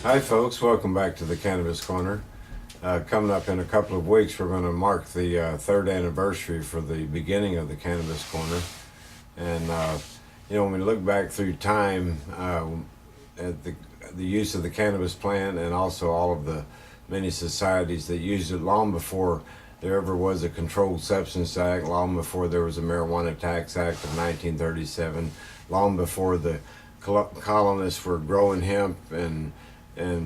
Hi folks, welcome back to the Cannabis Corner. Coming up in a couple of weeks, we're going to mark the third anniversary for the beginning of the Cannabis Corner. And when we look back through time at the use of the cannabis plant, and also all of the many societies that used it long before there ever was a Controlled Substance Act, long before there was a Marijuana Tax Act of 1937, long before the colonists were growing hemp and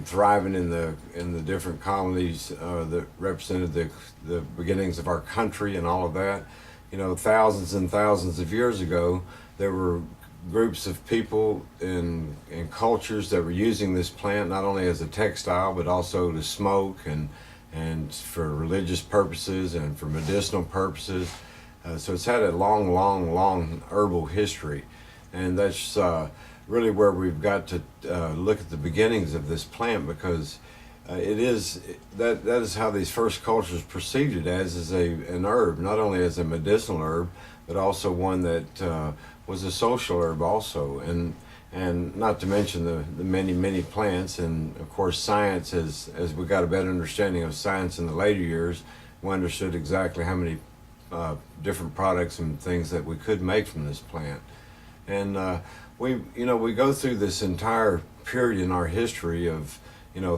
thriving in the different colonies that represented the beginnings of our country and all of that. Thousands and thousands of years ago, there were groups of people and cultures that were using this plant not only as a textile but also to smoke and for religious purposes and for medicinal purposes. So it's had a long herbal history, and that's really where we've got to look at the beginnings of this plant, because that is how these first cultures perceived it, as an herb, not only as a medicinal herb, but also one that was a social herb also, and not to mention the many plants. And of course science, as we got a better understanding of science in the later years, we understood exactly how many different products and things that we could make from this plant. And we go through this entire period in our history of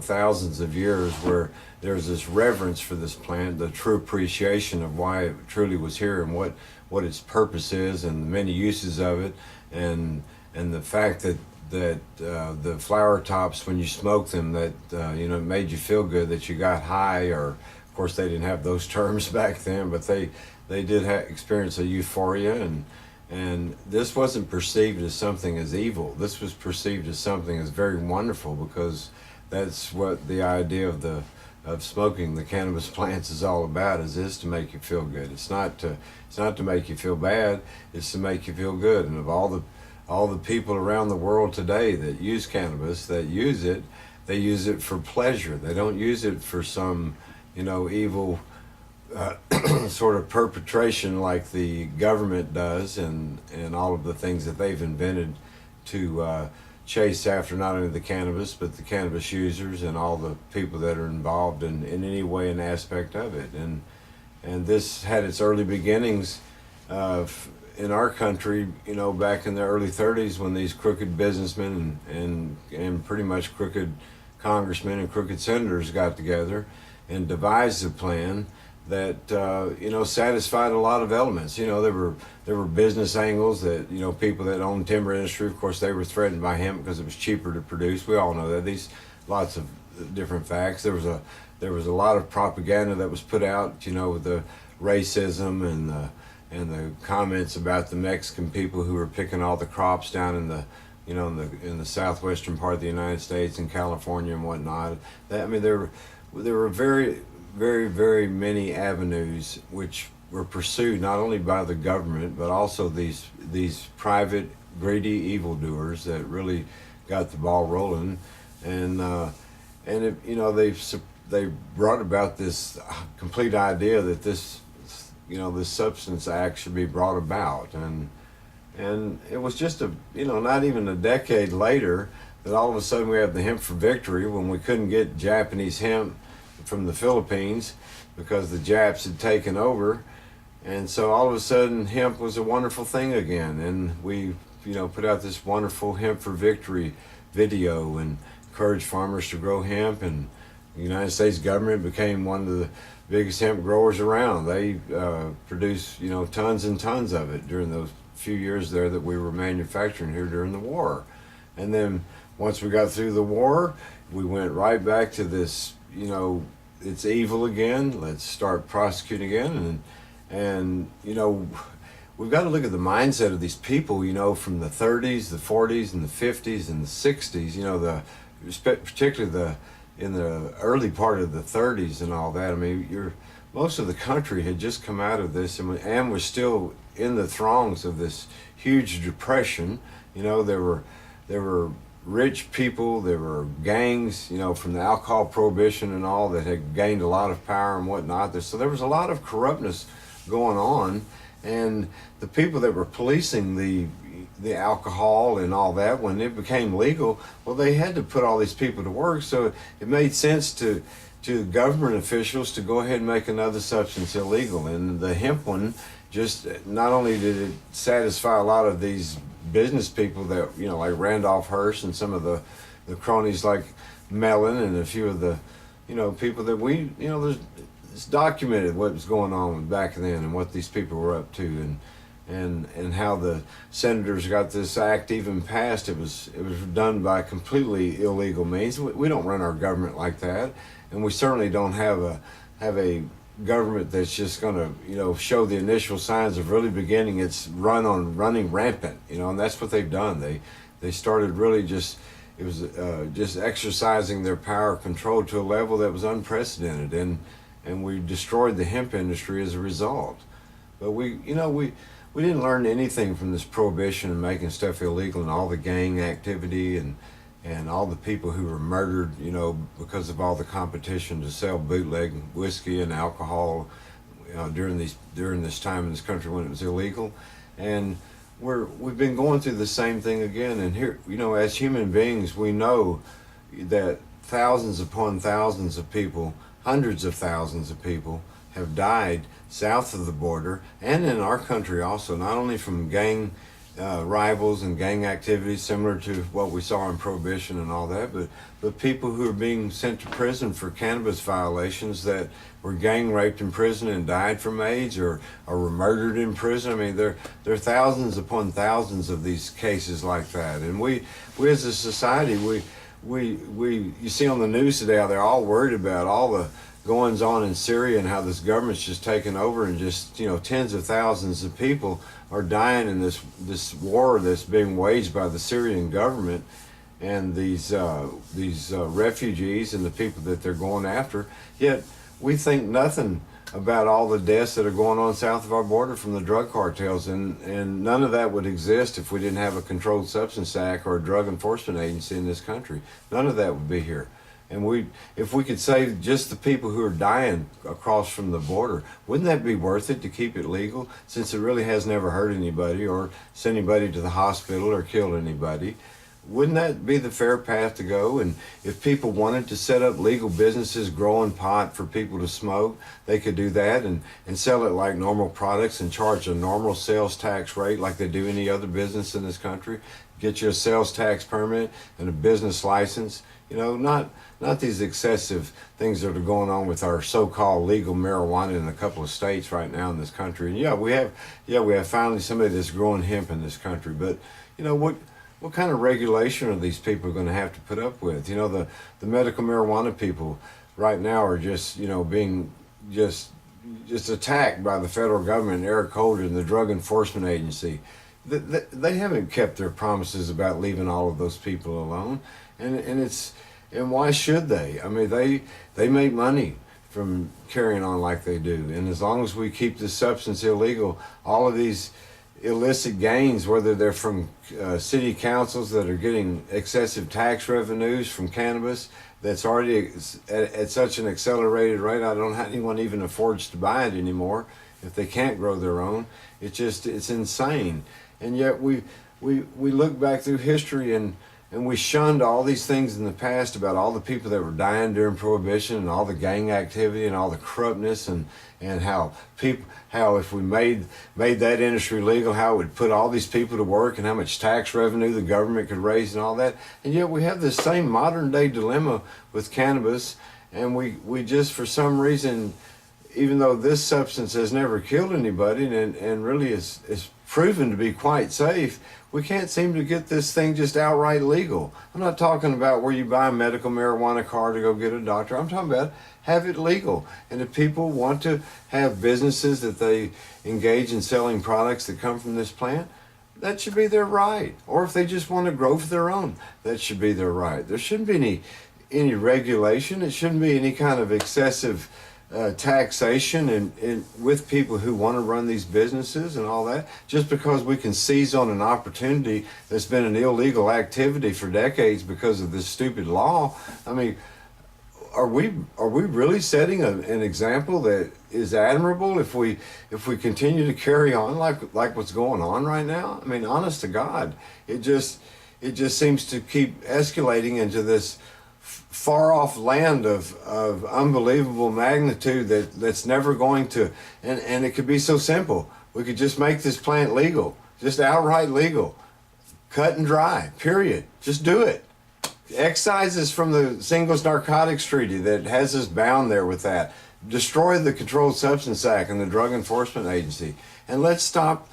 thousands of years where there's this reverence for this plant, the true appreciation of why it truly was here and what its purpose is, and the many uses of it, and the fact that the flower tops, when you smoke them, that it made you feel good, that you got high, or of course they didn't have those terms back then, but they did experience a euphoria. And this wasn't perceived as something as evil. This was perceived as something as very wonderful, because that's what the idea of smoking the cannabis plants is all about, is to make you feel good. It's not to make you feel bad, it's to make you feel good. And of all the people around the world today that use cannabis, that use it, they use it for pleasure. They don't use it for some evil sort of perpetration like the government does, and all of the things that they've invented to chase after not only the cannabis but the cannabis users and all the people that are involved in any way and aspect of it. And this had its early beginnings in our country, back in the early 30s, when these crooked businessmen and pretty much crooked congressmen and crooked senators got together and devised a plan that satisfied a lot of elements. There were business angles that people that owned timber industry, of course, they were threatened by hemp because it was cheaper to produce. We all know that. These lots of different facts. There was a lot of propaganda that was put out, with the racism and the comments about the Mexican people who were picking all the crops down in the in the southwestern part of the United States, in California and whatnot. There were very many avenues which were pursued not only by the government but also these private greedy evildoers that really got the ball rolling, and they brought about this complete idea that this substance act should be brought about, and it was just not even a decade later that all of a sudden we have the hemp for victory, when we couldn't get Japanese hemp from the Philippines because the Japs had taken over. And so all of a sudden hemp was a wonderful thing again, and we put out this wonderful Hemp for Victory video and encouraged farmers to grow hemp, and the United States government became one of the biggest hemp growers around. They produced tons and tons of it during those few years there that we were manufacturing here during the war. And then once we got through the war, we went right back to this, it's evil again, let's start prosecuting again. And we've got to look at the mindset of these people, from the 30s, the 40s, and the 50s, and the 60s, particularly in the early part of the 30s and all that. Most of the country had just come out of this and was still in the throngs of this huge depression. There were rich people, there were gangs, from the alcohol prohibition and all, that had gained a lot of power and whatnot. So there was a lot of corruptness going on, and the people that were policing the alcohol and all that, when it became legal, well, they had to put all these people to work. So it made sense to government officials to go ahead and make another substance illegal. And the hemp one, just not only did it satisfy a lot of these business people that, you know, like Randolph Hearst and some of the cronies like Mellon and a few of the, you know, people that we, you know, it's documented what was going on back then and what these people were up to, and how the senators got this act even passed. It was done by completely illegal means. We don't run our government like that, and we certainly don't have a government that's just going to, you know, show the initial signs of really beginning its running rampant, you know. And that's what they've done. They started really just exercising their power of control to a level that was unprecedented, and we destroyed the hemp industry as a result. But we didn't learn anything from this prohibition and making stuff illegal, and all the gang activity and all the people who were murdered, you know, because of all the competition to sell bootleg whiskey and alcohol, you know, during this time in this country when it was illegal. And we've been going through the same thing again. And here, you know, as human beings, we know that thousands upon thousands of people, hundreds of thousands of people have died south of the border and in our country also, not only from gang rivals and gang activities similar to what we saw in Prohibition and all that, but people who are being sent to prison for cannabis violations that were gang raped in prison and died from AIDS, or were murdered in prison. I mean, there are thousands upon thousands of these cases like that. And we as a society, you see on the news today how they're all worried about all the goings on in Syria and how this government's just taken over, and just, you know, tens of thousands of people are dying in this war that's being waged by the Syrian government and these refugees and the people that they're going after. Yet we think nothing about all the deaths that are going on south of our border from the drug cartels, and none of that would exist if we didn't have a Controlled Substance Act or a drug enforcement agency in this country. None of that would be here. And if we could save just the people who are dying across from the border, wouldn't that be worth it to keep it legal, since it really has never hurt anybody or sent anybody to the hospital or killed anybody? Wouldn't that be the fair path to go? And if people wanted to set up legal businesses growing pot for people to smoke, they could do that and sell it like normal products and charge a normal sales tax rate like they do any other business in this country. Get you a sales tax permit and a business license. You know, not these excessive things that are going on with our so-called legal marijuana in a couple of states right now in this country. And we have finally somebody that's growing hemp in this country. But, you know, what kind of regulation are these people going to have to put up with? You know, the medical marijuana people right now are just, you know, being just attacked by the federal government, Eric Holder and the Drug Enforcement Agency. They haven't kept their promises about leaving all of those people alone. And why should they? I mean, they make money from carrying on like they do. And as long as we keep this substance illegal, all of these illicit gains, whether they're from city councils that are getting excessive tax revenues from cannabis that's already at such an accelerated rate, I don't know how anyone even affords to buy it anymore if they can't grow their own. It's insane. And yet we look back through history and we shunned all these things in the past about all the people that were dying during Prohibition and all the gang activity and all the corruptness and how if we made that industry legal, how it would put all these people to work and how much tax revenue the government could raise and all that. And yet we have this same modern day dilemma with cannabis, and we just, for some reason, even though this substance has never killed anybody and really is proven to be quite safe, we can't seem to get this thing just outright legal. I'm not talking about where you buy a medical marijuana card to go get a doctor. I'm talking about have it legal. And if people want to have businesses that they engage in selling products that come from this plant, that should be their right. Or if they just want to grow for their own, that should be their right. There shouldn't be any regulation. It shouldn't be any kind of excessive taxation and with people who want to run these businesses and all that, just because we can seize on an opportunity that's been an illegal activity for decades because of this stupid law. I mean, are we really setting an example that is admirable if we continue to carry on like what's going on right now? I mean, honest to God, it just seems to keep escalating into this far off land of unbelievable magnitude that's never going to, and it could be so simple. We could just make this plant legal, just outright legal, cut and dry, period. Just do it. Excise us from the Singles Narcotics Treaty that has us bound there with that. Destroy the Controlled Substance Act and the Drug Enforcement Agency. And let's stop,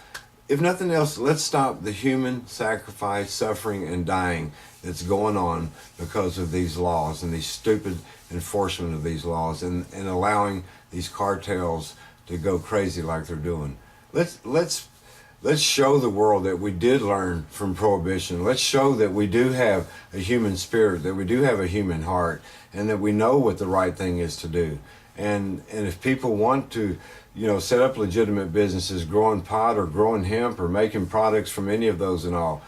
if nothing else, let's stop the human sacrifice, suffering, and dying that's going on because of these laws and these stupid enforcement of these laws and allowing these cartels to go crazy like they're doing. Let's show the world that we did learn from Prohibition. Let's show that we do have a human spirit, that we do have a human heart, and that we know what the right thing is to do. And if people want to, set up legitimate businesses, growing pot or growing hemp or making products from any of those and all,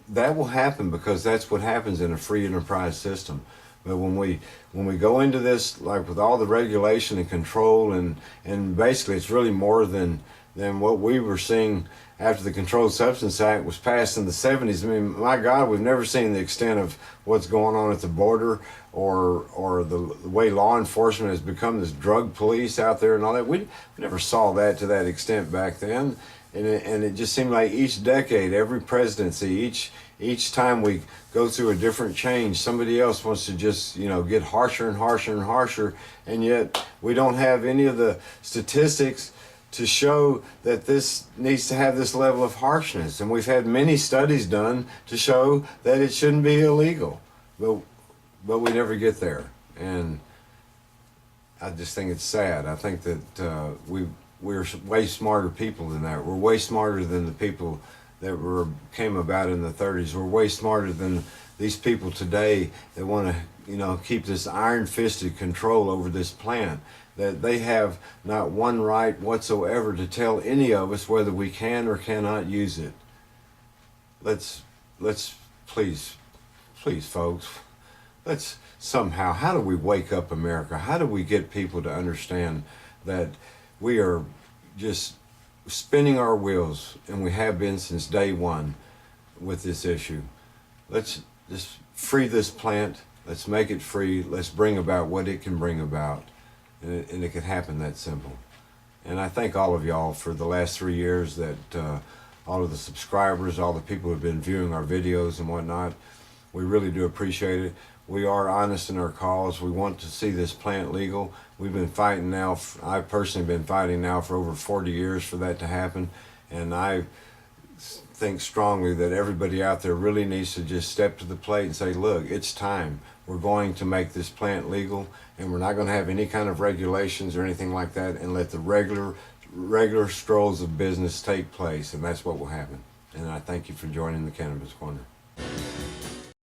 that will happen because that's what happens in a free enterprise system. But when we go into this, like with all the regulation and control, and basically it's really more than what we were seeing after the Controlled Substance Act was passed in the 70s. I mean, my God, we've never seen the extent of what's going on at the border or the way law enforcement has become this drug police out there and all that. We never saw that to that extent back then. And it just seemed like each decade, every presidency, each time we go through a different change, somebody else wants to just, get harsher and harsher and harsher. And yet we don't have any of the statistics to show that this needs to have this level of harshness. And we've had many studies done to show that it shouldn't be illegal, but we never get there. And I just think it's sad. I think that we're way smarter people than that. We're way smarter than the people that came about in the 30s. We're way smarter than these people today that want to, keep this iron-fisted control over this plant. That they have not one right whatsoever to tell any of us whether we can or cannot use it. Let's please, folks, let's somehow, how do we wake up America? How do we get people to understand that we are just spinning our wheels, and we have been since day one with this issue? Let's just free this plant. Let's make it free. Let's bring about what it can bring about. And it can happen that simple. And I thank all of y'all for the last 3 years, that all of the subscribers, all the people who have been viewing our videos and whatnot. We really do appreciate it. We are honest in our cause. We want to see this plant legal. We've been fighting now, I've personally been fighting now for over 40 years for that to happen. And I think strongly that everybody out there really needs to just step to the plate and say, look, it's time. We're going to make this plant legal, and we're not going to have any kind of regulations or anything like that, and let the regular strolls of business take place, and that's what will happen. And I thank you for joining the Cannabis Corner.